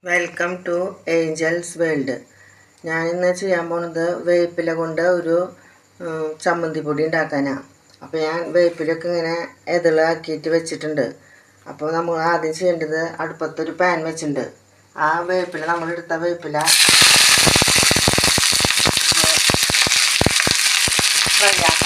Welcome to Angeles world. ഞാനിന്ന് ചെയ്യാൻ പോണത് വേപ്പില കൊണ്ട് ഒരു ചമ്മന്തി പൊടി ഉണ്ടാക്കാനാണ്. അപ്പോൾ ഞാൻ വേപ്പിലൊക്കെ ഇങ്ങനെ ഇതളാക്കിയിട്ട് വെച്ചിട്ടുണ്ട്. അപ്പോൾ നമ്മൾ ആദ്യം ചെയ്യേണ്ടത് അടുപ്പത്തൊരു പാൻ വെച്ചിട്ടുണ്ട്. ആ വേപ്പില നമ്മളെടുത്ത വേപ്പില ഫ്രൈ ആക്കാം.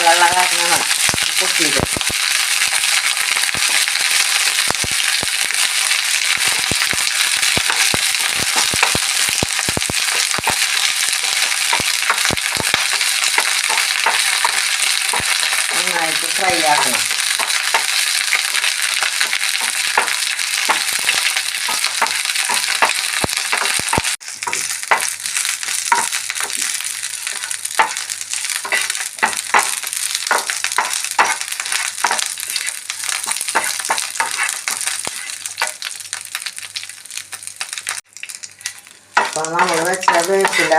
വെള്ളം കാരണമാണ് പൊട്ടിയത്. നന്നായിട്ട് ഫ്രൈ ആക്കണം. അപ്പോൾ നമ്മൾ വെച്ച വേപ്പില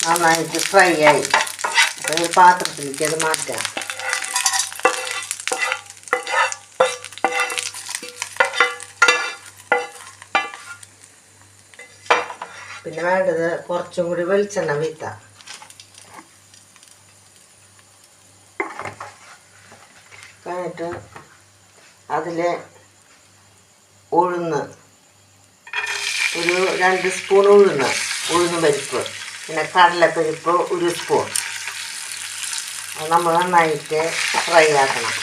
നന്നായിട്ട് ഫ്രൈ ആയി. അപ്പോൾ ഒരു പാത്രത്തിലേക്ക് അത് മാറ്റാം. പിന്നെ വേണ്ടത് കുറച്ചും കൂടി വെളിച്ചെണ്ണ വീത്താം. കഴിഞ്ഞിട്ട് അതിൽ ഉഴുന്ന് ഒരു 2 സ്പൂൺ ഉഴുന്ന് പരിപ്പ്, പിന്നെ കടലപ്പരിപ്പ് 1 സ്പൂൺ. അത് നമ്മൾ നന്നായിട്ട് ഫ്രൈ ആക്കണം.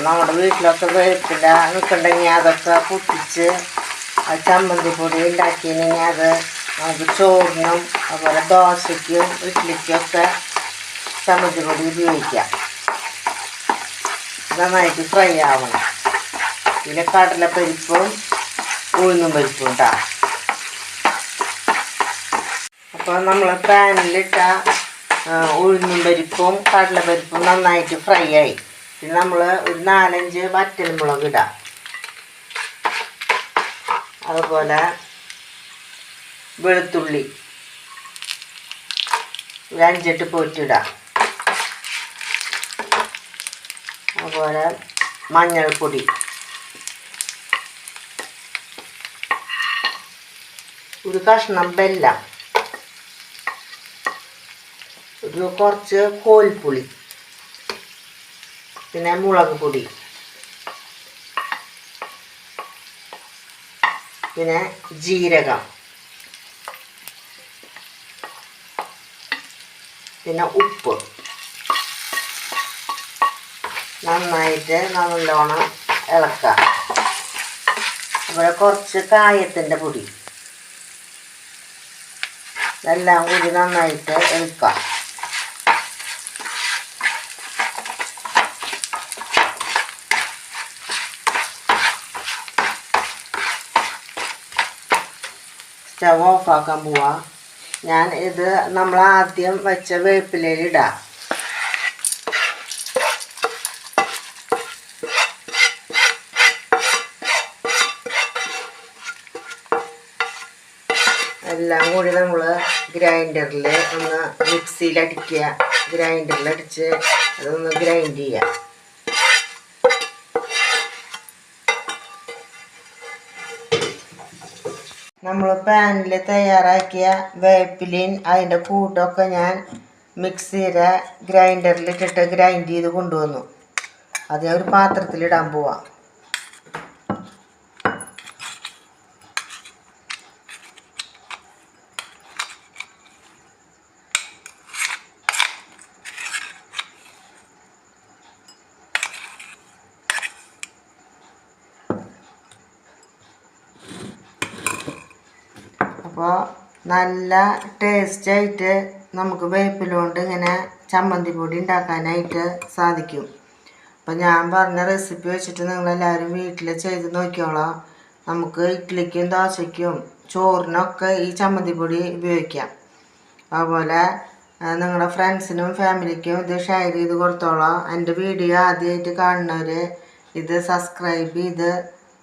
നമ്മുടെ വീട്ടിലൊക്കെ വേപ്പില നിൽക്കുന്നുണ്ടെങ്കിൽ അതൊക്കെ പൊട്ടിച്ച് ചമ്മന്തി പൊടി ഉണ്ടാക്കിയിട്ടുണ്ടെങ്കിൽ അത് നമുക്ക് ചോറിനും അതുപോലെ ദോശയ്ക്കും ഇഡ്ഡലിക്കും ഒക്കെ ചമ്മന്തി പൊടി ഉപയോഗിക്കാം. നന്നായിട്ട് ഫ്രൈ ആവണം. പിന്നെ കടലപ്പരിപ്പും ഉഴുന്നും പരിപ്പും ഉണ്ടാകും. അപ്പോൾ നമ്മൾ പാനിലിട്ട ഉഴുന്നും പരിപ്പും കടലപ്പരിപ്പും നന്നായിട്ട് ഫ്രൈ ആയി. പിന്നെ നമ്മൾ ഒരു 4-5 വറ്റൽമുളക് ഇടാം. അതുപോലെ വെളുത്തുള്ളി ഒരു 5-8 പൊട്ടിടാം. അതുപോലെ മഞ്ഞൾപ്പൊടി, ഒരു കഷ്ണം വെല്ലം, ഒരു കുറച്ച് കോൽപ്പുളി, പിന്നെ മുളക് പൊടി, പിന്നെ ജീരകം, പിന്നെ ഉപ്പ്. നന്നായിട്ട് നല്ലോണം ഇളക്കുക. അതുപോലെ കുറച്ച് കായത്തിൻ്റെ പൊടി, ഇതെല്ലാം കൂടി നന്നായിട്ട് ഇളക്കുക. സ്റ്റവ് ഓഫാക്കാൻ പോവാം. ഞാൻ ഇത് നമ്മൾ ആദ്യം വെച്ച വേപ്പിലയിൽ ഇടാം. എല്ലാം കൂടി നമ്മൾ ഗ്രൈൻഡറിൽ ഒന്ന് മിക്സിയിലടിക്കുക. ഗ്രൈൻഡറിലടിച്ച് അതൊന്ന് ഗ്രൈൻഡ് ചെയ്യുക. നമ്മൾ പാനിൽ തയ്യാറാക്കിയ വേപ്പിലയും അതിൻ്റെ കൂട്ടൊക്കെ ഞാൻ മിക്സിയുടെ ഗ്രൈൻഡറിലിട്ടിട്ട് ഗ്രൈൻഡ് ചെയ്ത് കൊണ്ടുവന്നു. അത് ഞാൻ ഒരു പാത്രത്തിലിടാൻ പോവാം. അപ്പോൾ നല്ല ടേസ്റ്റായിട്ട് നമുക്ക് വേപ്പില കൊണ്ട് ഇങ്ങനെ ചമ്മന്തി പൊടി ഉണ്ടാക്കാനായിട്ട് സാധിക്കും. അപ്പം ഞാൻ പറഞ്ഞ റെസിപ്പി വെച്ചിട്ട് നിങ്ങളെല്ലാവരും വീട്ടിൽ ചെയ്ത് നോക്കിയോളാം. നമുക്ക് ഇഡ്ഡലിക്കും ദോശയ്ക്കും ചോറിനൊക്കെ ഈ ചമ്മന്തിപ്പൊടി ഉപയോഗിക്കാം. അതുപോലെ നിങ്ങളുടെ ഫ്രണ്ട്സിനും ഫാമിലിക്കും ഇത് ഷെയർ ചെയ്ത് കൊടുത്തോളാം. എൻ്റെ വീഡിയോ ആദ്യമായിട്ട് കാണുന്നവർ ഇത് സബ്സ്ക്രൈബ് ചെയ്ത്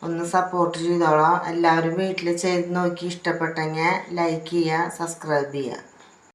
ഒന്ന് സപ്പോർട്ട് ചെയ്തോളാം. എല്ലാവരും വീട്ടിൽ ചെയ്ത് നോക്കി ഇഷ്ടപ്പെട്ടെങ്കിൽ ലൈക്ക് ചെയ്യുക, സബ്സ്ക്രൈബ് ചെയ്യുക.